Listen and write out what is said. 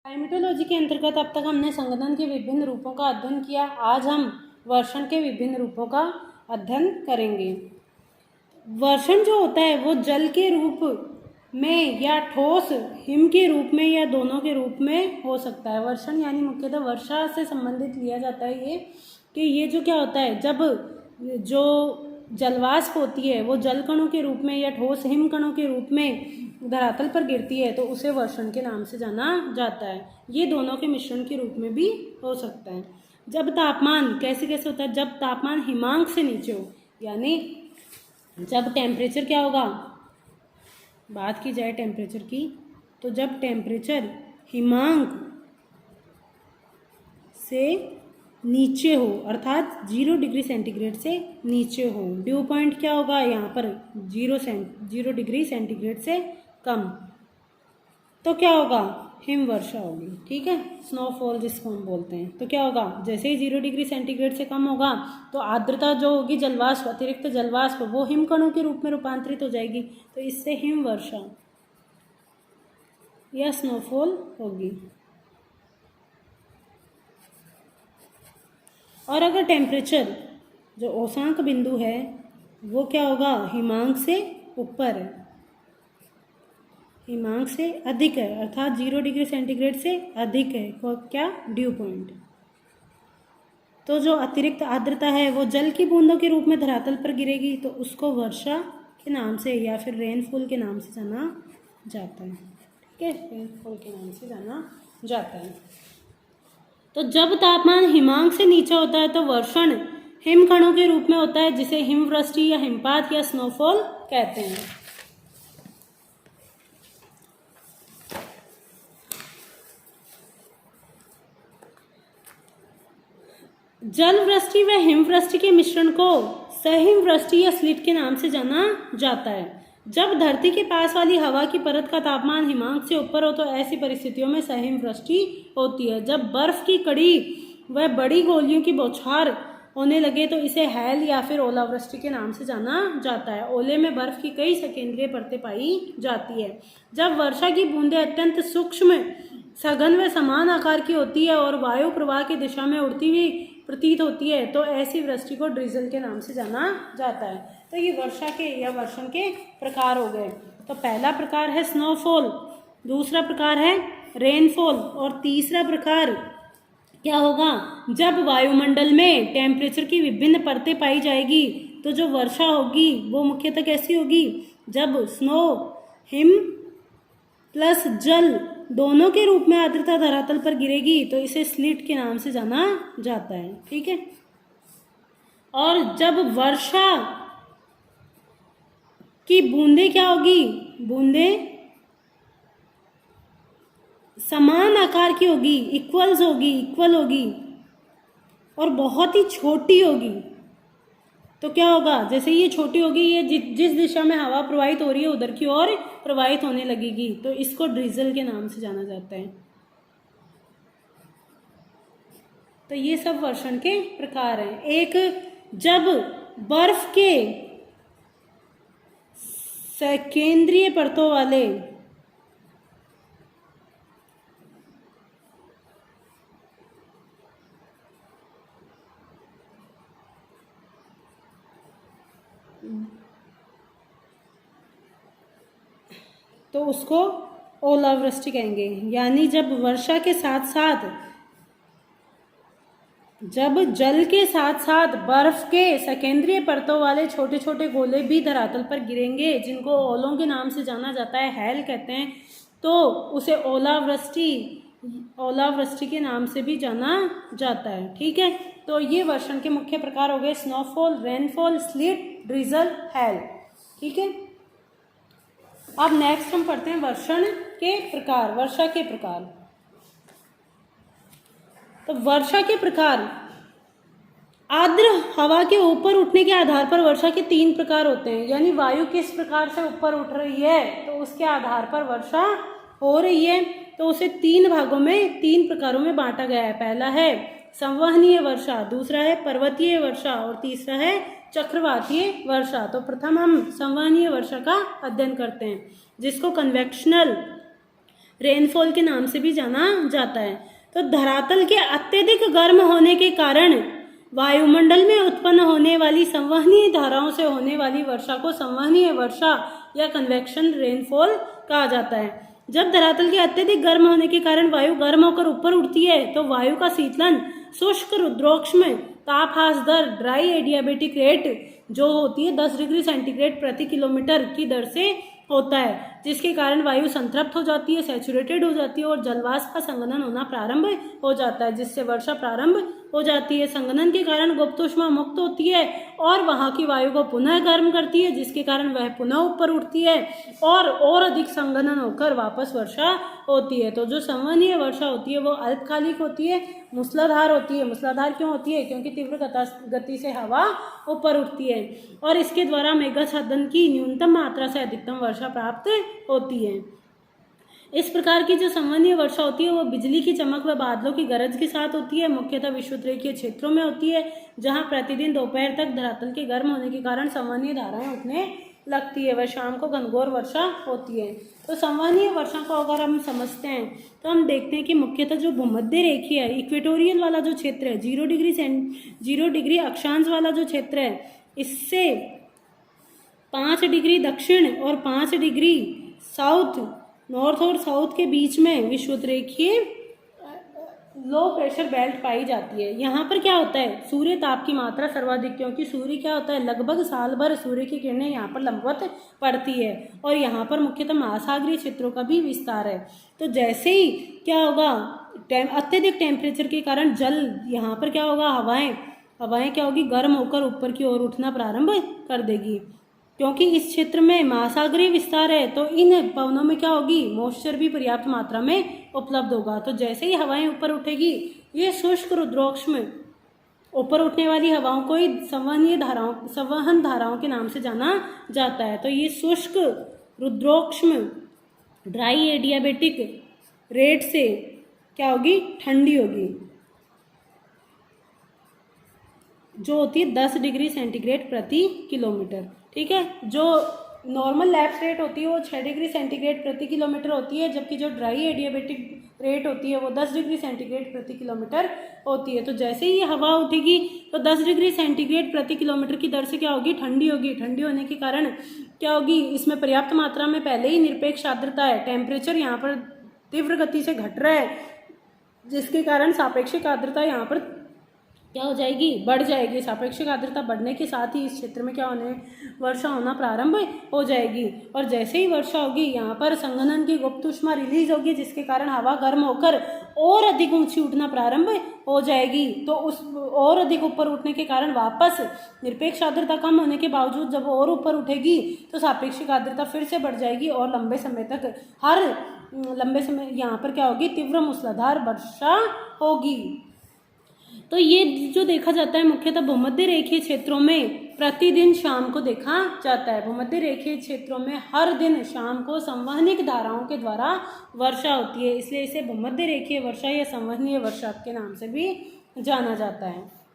Climatology के अंतर्गत अब तक हमने संघनन के विभिन्न रूपों का अध्ययन किया। आज हम वर्षण के विभिन्न रूपों का अध्ययन करेंगे। वर्षण जो होता है वो जल के रूप में या ठोस हिम के रूप में या दोनों के रूप में हो सकता है। वर्षण यानी मुख्यतः वर्षा से संबंधित लिया जाता है ये कि ये जो क्या होता है, जब जो जलवाष्प होती है वो जल कणों के रूप में या ठोस हिम कणों के रूप में धरातल पर गिरती है तो उसे वर्षण के नाम से जाना जाता है। ये दोनों के मिश्रण के रूप में भी हो सकता है। जब तापमान कैसे कैसे होता है, जब तापमान हिमांक से नीचे हो, यानी जब टेम्परेचर क्या होगा, बात की जाए टेम्परेचर की, तो जब टेम्परेचर हिमांक से नीचे हो अर्थात 0 डिग्री सेंटीग्रेड से नीचे हो, ड्यू पॉइंट क्या होगा यहाँ पर 0 डिग्री सेंटीग्रेड से कम, तो क्या होगा, हिम वर्षा होगी। ठीक है, स्नोफॉल जिसको हम बोलते हैं। तो क्या होगा, जैसे ही 0 डिग्री सेंटीग्रेड से कम होगा तो आर्द्रता जो होगी, जलवाष्प, अतिरिक्त जलवाष्प, वो हिमकणों के रूप में रूपांतरित हो जाएगी, तो इससे हिम वर्षा या स्नोफॉल होगी। और अगर टेम्परेचर जो औसांक बिंदु है वो क्या होगा, हिमांक से ऊपर है, हिमांक से अधिक है, अर्थात 0 डिग्री सेंटीग्रेड से अधिक है, क्या, ड्यू पॉइंट, तो जो अतिरिक्त आर्द्रता है वो जल की बूंदों के रूप में धरातल पर गिरेगी तो उसको वर्षा के नाम से या फिर रेनफॉल के नाम से जाना जाता है। ठीक है, रेनफॉल के नाम से जाना जाता है। तो जब तापमान हिमांक से नीचे होता है तो वर्षण हिमकणों के रूप में होता है, जिसे हिमवृष्टि या हिमपात या स्नोफॉल कहते हैं। जल वृष्टि व हिमवृष्टि के मिश्रण को सहिमवृष्टि या स्लिट के नाम से जाना जाता है। जब धरती के पास वाली हवा की परत का तापमान हिमांक से ऊपर हो तो ऐसी परिस्थितियों में सहिमवृष्टि होती है। जब बर्फ की कड़ी व बड़ी गोलियों की बौछार होने लगे तो इसे हैल या फिर ओलावृष्टि के नाम से जाना जाता है। ओले में बर्फ की कई सेकेंडरीय परतें पाई जाती है। जब वर्षा की बूंदें अत्यंत सूक्ष्म, सघन व समान आकार की होती है और वायु प्रवाह की दिशा में उड़ती हुई प्रतीत होती है तो ऐसी वृष्टि को ड्रिजल के नाम से जाना जाता है। तो ये वर्षा के या वर्षण के प्रकार हो गए। तो पहला प्रकार है स्नोफॉल, दूसरा प्रकार है रेनफॉल और तीसरा प्रकार क्या होगा, जब वायुमंडल में टेम्परेचर की विभिन्न परतें पाई जाएगी तो जो वर्षा होगी वो मुख्यतः कैसी होगी, जब स्नो, हिम प्लस जल दोनों के रूप में आर्द्रता धरातल पर गिरेगी तो इसे स्लिट के नाम से जाना जाता है। ठीक है, और जब वर्षा की बूंदें क्या होगी, बूंदें समान आकार की होगी, इक्वल होगी और बहुत ही छोटी होगी, तो क्या होगा, जैसे ये छोटी होगी, ये जिस दिशा में हवा प्रवाहित हो रही है उधर की ओर प्रवाहित होने लगेगी तो इसको ड्रिजल के नाम से जाना जाता है। तो ये सब वर्षण के प्रकार हैं। एक, जब बर्फ के सेकेंद्रीय परतों वाले तो उसको ओलावृष्टि कहेंगे। यानी जब वर्षा के साथ साथ, जब जल के साथ साथ बर्फ के सेकेंडरी परतों वाले छोटे छोटे गोले भी धरातल पर गिरेंगे जिनको ओलों के नाम से जाना जाता है, हैल कहते हैं, तो उसे ओलावृष्टि के नाम से भी जाना जाता है। ठीक है, तो ये वर्षण के मुख्य प्रकार हो गए, snowfall, rainfall, sleet, drizzle, hail. ठीक है, अब नेक्स्ट हम पढ़ते हैं वर्षण के प्रकार, वर्षा के प्रकार। तो वर्षा के प्रकार, आर्द्र हवा के ऊपर उठने के आधार पर वर्षा के 3 प्रकार होते हैं। यानी वायु किस प्रकार से ऊपर उठ रही है तो उसके आधार पर वर्षा हो रही है, तो उसे 3 भागों में, 3 प्रकारों में बांटा गया है। पहला है संवहनीय वर्षा, दूसरा है पर्वतीय वर्षा और तीसरा है चक्रवातीय वर्षा। तो प्रथम हम संवहनीय वर्षा का अध्ययन करते हैं, जिसको कन्वेक्शनल रेनफॉल के नाम से भी जाना जाता है। तो धरातल के अत्यधिक गर्म होने के कारण वायुमंडल में उत्पन्न होने वाली संवहनीय धाराओं से होने वाली वर्षा को संवहनीय वर्षा या कन्वेक्शन रेनफॉल कहा जाता है। जब धरातल के अत्यधिक गर्म होने के कारण वायु गर्म होकर ऊपर उठती है तो वायु का शीतलन शुष्क रुद्रोष्म तापहास दर ड्राई एडियाबेटिक रेट जो होती है 10 डिग्री सेंटीग्रेड प्रति किलोमीटर की दर से होता है, जिसके कारण वायु संतृप्त हो जाती है, सैचुरेटेड हो जाती है और जलवाष्प का संघनन होना प्रारंभ हो जाता है, जिससे वर्षा प्रारंभ हो जाती है। संघनन के कारण गुप्त ऊष्मा मुक्त होती है और वहां की वायु को पुनः गर्म करती है, जिसके कारण वह पुनः ऊपर उठती है और अधिक संघनन होकर वापस वर्षा होती है। तो जो संवहनीय वर्षा होती है वो अल्पकालिक होती है, मूसलाधार होती है। मूसलाधार क्यों होती है? क्योंकि तीव्र गति से हवा ऊपर उठती है और इसके द्वारा मेघाच्छादन की न्यूनतम मात्रा से अधिकतम वर्षा प्राप्त होती है। इस प्रकार की जो संवहनीय वर्षा होती है वो बिजली की चमक व बादलों की गरज के साथ होती है। मुख्यतः विषुवतरेखीय क्षेत्रों में होती है, जहां प्रतिदिन दोपहर तक धरातल के गर्म होने के कारण संवहनीय धाराएं उठने लगती है। वह शाम को घनघोर वर्षा होती है। तो संवहनीय वर्षा को अगर हम समझते हैं तो हम देखते हैं कि मुख्यतः जो भूमध्य रेखीय है, इक्वेटोरियल वाला जो क्षेत्र है, 0 डिग्री अक्षांश वाला जो क्षेत्र है, इससे 5 डिग्री दक्षिण और 5 डिग्री साउथ, नॉर्थ और साउथ के बीच में विषुवतरेखीय लो प्रेशर बेल्ट पाई जाती है। यहाँ पर क्या होता है? सूर्य ताप की मात्रा सर्वाधिक, क्योंकि सूर्य क्या होता है, लगभग साल भर सूर्य की किरणें यहाँ पर लंबवत पड़ती है और यहाँ पर मुख्यतः महासागरीय क्षेत्रों का भी विस्तार है। तो जैसे ही क्या होगा, अत्यधिक टेम्परेचर के कारण जल यहाँ पर क्या होगा, हवाएं क्या होगी, गर्म होकर ऊपर की ओर उठना प्रारंभ कर देगी। क्योंकि इस क्षेत्र में महासागरीय विस्तार है तो इन पवनों में क्या होगी, मॉइस्चर भी पर्याप्त मात्रा में उपलब्ध होगा। तो जैसे ही हवाएं ऊपर उठेगी, ये शुष्क रुद्रोष्म ऊपर उठने वाली हवाओं को ही संवहन धाराओं के नाम से जाना जाता है। तो ये शुष्क रुद्रोष्म ड्राई एडियाबेटिक रेट से क्या होगी, ठंडी होगी, जो होती है 10 डिग्री सेंटीग्रेड प्रति किलोमीटर। ठीक है, जो नॉर्मल लैप्स रेट होती है वो 6 डिग्री सेंटीग्रेड प्रति किलोमीटर होती है, जबकि जो ड्राई एडियाबेटिक रेट होती है वो 10 डिग्री सेंटीग्रेड प्रति किलोमीटर होती है। तो जैसे ही हवा उठेगी तो 10 डिग्री सेंटीग्रेड प्रति किलोमीटर की दर से क्या होगी, ठंडी होगी। ठंडी होने के कारण क्या होगी, इसमें पर्याप्त मात्रा में पहले ही निरपेक्ष आर्द्रता है, टेम्परेचर यहाँ पर तीव्र गति से घट रहा है, जिसके कारण सापेक्षिक आर्द्रता यहाँ पर क्या हो जाएगी, बढ़ जाएगी। सापेक्षिक आर्द्रता बढ़ने के साथ ही इस क्षेत्र में क्या होने, वर्षा होना प्रारंभ हो जाएगी। और जैसे ही वर्षा होगी यहाँ पर संघनन की गुप्त ऊष्मा रिलीज होगी, जिसके कारण हवा गर्म होकर और अधिक ऊंची उठना प्रारंभ हो जाएगी। तो उस और अधिक ऊपर उठने के कारण वापस निरपेक्ष आर्द्रता कम होने के बावजूद जब और ऊपर उठेगी तो सापेक्षिक आर्द्रता फिर से बढ़ जाएगी और लंबे समय यहाँ पर क्या होगी, तीव्र मूसलाधार वर्षा होगी। तो ये जो देखा जाता है मुख्यतः भूमध्य रेखीय क्षेत्रों में प्रतिदिन शाम को देखा जाता है। भूमध्य रेखीय क्षेत्रों में हर दिन शाम को संवहनिक धाराओं के द्वारा वर्षा होती है, इसलिए इसे भूमध्य रेखीय वर्षा या संवहनीय वर्षा के नाम से भी जाना जाता है।